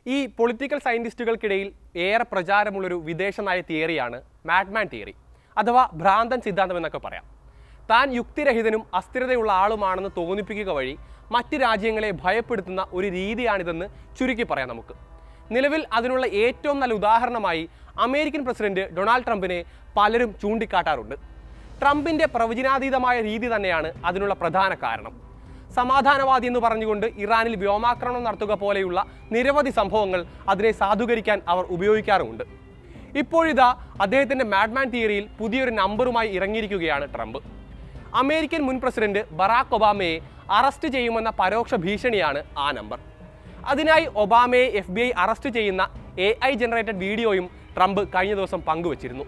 ഈ പൊളിറ്റിക്കൽ സയന്റിസ്റ്റുകൾക്കിടയിൽ ഏറെ പ്രചാരമുള്ളൊരു വിദേശ നയ തിയറിയാണ് മാഡ്മാൻ തിയറി അഥവാ ഭ്രാന്തൻ സിദ്ധാന്തം എന്നൊക്കെ പറയാം. താൻ യുക്തിരഹിതനും അസ്ഥിരതയുള്ള ആളുമാണെന്ന് തോന്നിപ്പിക്കുക വഴി മറ്റ് രാജ്യങ്ങളെ ഭയപ്പെടുത്തുന്ന ഒരു രീതിയാണിതെന്ന് ചുരുക്കി പറയാം നമുക്ക്. നിലവിൽ അതിനുള്ള ഏറ്റവും നല്ല ഉദാഹരണമായി അമേരിക്കൻ പ്രസിഡന്റ് ഡൊണാൾഡ് ട്രംപിനെ പലരും ചൂണ്ടിക്കാട്ടാറുണ്ട്. ട്രംപിന്റെ പ്രവചനാതീതമായ രീതി തന്നെയാണ് അതിനുള്ള പ്രധാന കാരണം. സമാധാനവാദി എന്ന് പറഞ്ഞുകൊണ്ട് ഇറാനിൽ വ്യോമാക്രമണം നടത്തുക പോലെയുള്ള നിരവധി സംഭവങ്ങൾ അതിനെ സാധൂകരിക്കാൻ അവർ ഉപയോഗിക്കാറുമുണ്ട്. ഇപ്പോഴിതാ അദ്ദേഹത്തിന്റെ മാഡ്മാൻ തിയറിയിൽ പുതിയൊരു നമ്പറുമായി ഇറങ്ങിയിരിക്കുകയാണ് ട്രംപ്. അമേരിക്കൻ മുൻ പ്രസിഡന്റ് ബറാക് ഒബാമയെ അറസ്റ്റ് ചെയ്യുമെന്ന പരോക്ഷ ഭീഷണിയാണ് ആ നമ്പർ. അതിനായി ഒബാമയെ FBI അറസ്റ്റ് ചെയ്യുന്ന AI ജനറേറ്റഡ് വീഡിയോയും ട്രംപ് കഴിഞ്ഞ ദിവസം പങ്കുവച്ചിരുന്നു.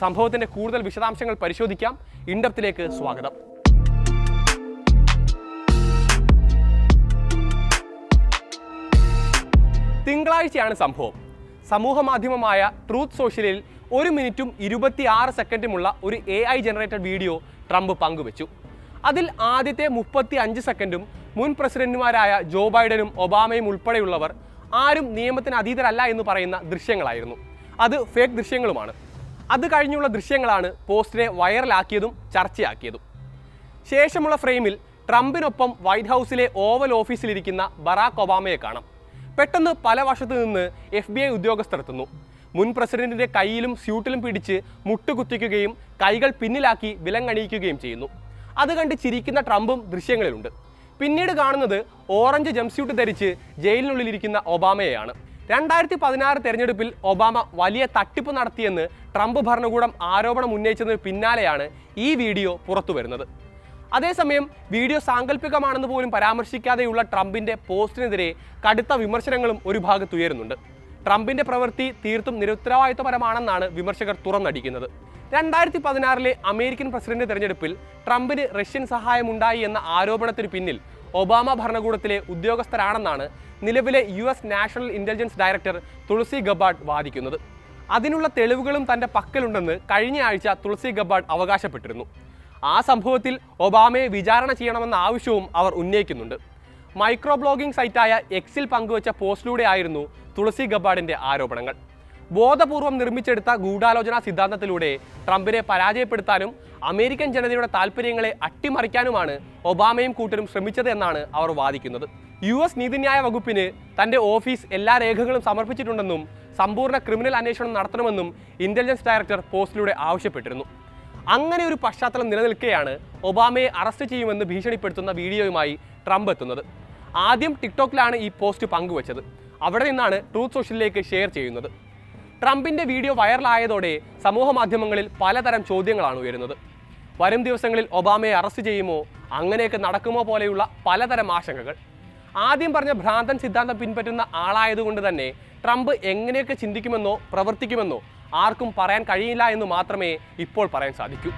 സംഭവത്തിന്റെ കൂടുതൽ വിശദാംശങ്ങൾ പരിശോധിക്കാം. ഇൻഡെപ്തിലേക്ക് സ്വാഗതം. തിങ്കളാഴ്ചയാണ് സംഭവം. സമൂഹ മാധ്യമമായ ട്രൂത്ത് സോഷ്യലിൽ 1 മിനിറ്റും 26 സെക്കൻഡുമുള്ള ഒരു AI ജനറേറ്റഡ് വീഡിയോ ട്രംപ് പങ്കുവച്ചു. അതിൽ ആദ്യത്തെ 35 സെക്കൻഡും മുൻ പ്രസിഡന്റുമാരായ ജോ ബൈഡനും ഒബാമയും ഉൾപ്പെടെയുള്ളവർ ആരും നിയമത്തിന് അതീതരല്ല എന്ന് പറയുന്ന ദൃശ്യങ്ങളായിരുന്നു. അത് ഫേക്ക് ദൃശ്യങ്ങളുമാണ്. അത് കഴിഞ്ഞുള്ള ദൃശ്യങ്ങളാണ് പോസ്റ്റിനെ വൈറലാക്കിയതും ചർച്ചയാക്കിയതും. ശേഷമുള്ള ഫ്രെയിമിൽ ട്രംപിനൊപ്പം വൈറ്റ് ഹൗസിലെ ഓവൽ ഓഫീസിലിരിക്കുന്ന ബറാക് ഒബാമയെ കാണാം. പെട്ടെന്ന് പല വശത്തു നിന്ന് FBI ഉദ്യോഗസ്ഥർ എത്തുന്നു. മുൻ പ്രസിഡന്റിന്റെ കൈയിലും സ്യൂട്ടിലും പിടിച്ച് മുട്ടുകുത്തിക്കുകയും കൈകൾ പിന്നിലാക്കി വിലങ്ങണിയിക്കുകയും ചെയ്യുന്നു. അത് കണ്ട് ചിരിക്കുന്ന ട്രംപും ദൃശ്യങ്ങളിലുണ്ട്. പിന്നീട് കാണുന്നത് ഓറഞ്ച് ജംസ്യൂട്ട് ധരിച്ച് ജയിലിനുള്ളിലിരിക്കുന്ന ഒബാമയെയാണ്. 2016 തെരഞ്ഞെടുപ്പിൽ ഒബാമ വലിയ തട്ടിപ്പ് നടത്തിയെന്ന് ട്രംപ് ഭരണകൂടം ആരോപണം ഉന്നയിച്ചതിന് പിന്നാലെയാണ് ഈ വീഡിയോ പുറത്തു വരുന്നത്. അതേസമയം വീഡിയോ സാങ്കല്പികമാണെന്ന് പോലും പരാമർശിക്കാതെയുള്ള ട്രംപിന്റെ പോസ്റ്റിനെതിരെ കടുത്ത വിമർശനങ്ങളും ഒരു ഭാഗത്ത് ഉയരുന്നുണ്ട്. ട്രംപിന്റെ പ്രവൃത്തി തീർത്തും നിരുത്തരവാദിത്വപരമാണെന്നാണ് വിമർശകർ തുറന്നടിക്കുന്നത്. 2016 അമേരിക്കൻ പ്രസിഡന്റ് തെരഞ്ഞെടുപ്പിൽ ട്രംപിന് റഷ്യൻ സഹായമുണ്ടായി എന്ന ആരോപണത്തിന് പിന്നിൽ ഒബാമ ഭരണകൂടത്തിലെ ഉദ്യോഗസ്ഥരാണെന്നാണ് നിലവിലെ US നാഷണൽ ഇന്റലിജൻസ് ഡയറക്ടർ തുളസി ഗബാർഡ് വാദിക്കുന്നത്. അതിനുള്ള തെളിവുകളും തന്റെ പക്കലുണ്ടെന്ന് കഴിഞ്ഞ ആഴ്ച തുളസി ഗബാർഡ് അവകാശപ്പെട്ടിരുന്നു. ആ സംഭവത്തിൽ ഒബാമയെ വിചാരണ ചെയ്യണമെന്ന ആവശ്യവും അവർ ഉന്നയിക്കുന്നുണ്ട്. മൈക്രോ ബ്ലോഗിംഗ് സൈറ്റായ Xൽ പങ്കുവച്ച പോസ്റ്റിലൂടെ ആയിരുന്നു തുളസി ഗബാർഡിന്റെ ആരോപണങ്ങൾ. ബോധപൂർവം നിർമ്മിച്ചെടുത്ത ഗൂഢാലോചനാ സിദ്ധാന്തത്തിലൂടെ ട്രംപിനെ പരാജയപ്പെടുത്താനും അമേരിക്കൻ ജനതയുടെ താൽപ്പര്യങ്ങളെ അട്ടിമറിക്കാനുമാണ് ഒബാമയും കൂട്ടരും ശ്രമിച്ചത് എന്നാണ് അവർ വാദിക്കുന്നത്. US നീതിന്യായ വകുപ്പിന് തന്റെ ഓഫീസ് എല്ലാ രേഖകളും സമർപ്പിച്ചിട്ടുണ്ടെന്നും സമ്പൂർണ്ണ ക്രിമിനൽ അന്വേഷണം നടത്തണമെന്നും ഇന്റലിജൻസ് ഡയറക്ടർ പോസ്റ്റിലൂടെ ആവശ്യപ്പെട്ടിരുന്നു. അങ്ങനെ ഒരു പശ്ചാത്തലം നിലനിൽക്കെയാണ് ഒബാമയെ അറസ്റ്റ് ചെയ്യുമെന്ന് ഭീഷണിപ്പെടുത്തുന്ന വീഡിയോയുമായി ട്രംപ് എത്തുന്നത്. ആദ്യം ടിക്ടോക്കിലാണ് ഈ പോസ്റ്റ് പങ്കുവച്ചത്. അവിടെ നിന്നാണ് ട്രൂത്ത് സോഷ്യലിലേക്ക് ഷെയർ ചെയ്യുന്നത്. ട്രംപിന്റെ വീഡിയോ വൈറലായതോടെ സമൂഹ മാധ്യമങ്ങളിൽ പലതരം ചോദ്യങ്ങളാണ് ഉയരുന്നത്. വരും ദിവസങ്ങളിൽ ഒബാമയെ അറസ്റ്റ് ചെയ്യുമോ, അങ്ങനെയൊക്കെ നടക്കുമോ പോലെയുള്ള പലതരം ആശങ്കകൾ. ആദ്യം പറഞ്ഞ ഭ്രാന്തൻ സിദ്ധാന്തം പിൻപറ്റുന്ന ആളായതുകൊണ്ട് തന്നെ ട്രംപ് എങ്ങനെയൊക്കെ ചിന്തിക്കുമെന്നോ പ്രവർത്തിക്കുമെന്നോ ആർക്കും പറയാൻ കഴിയില്ല എന്ന് മാത്രമേ ഇപ്പോൾ പറയാൻ സാധിക്കൂ.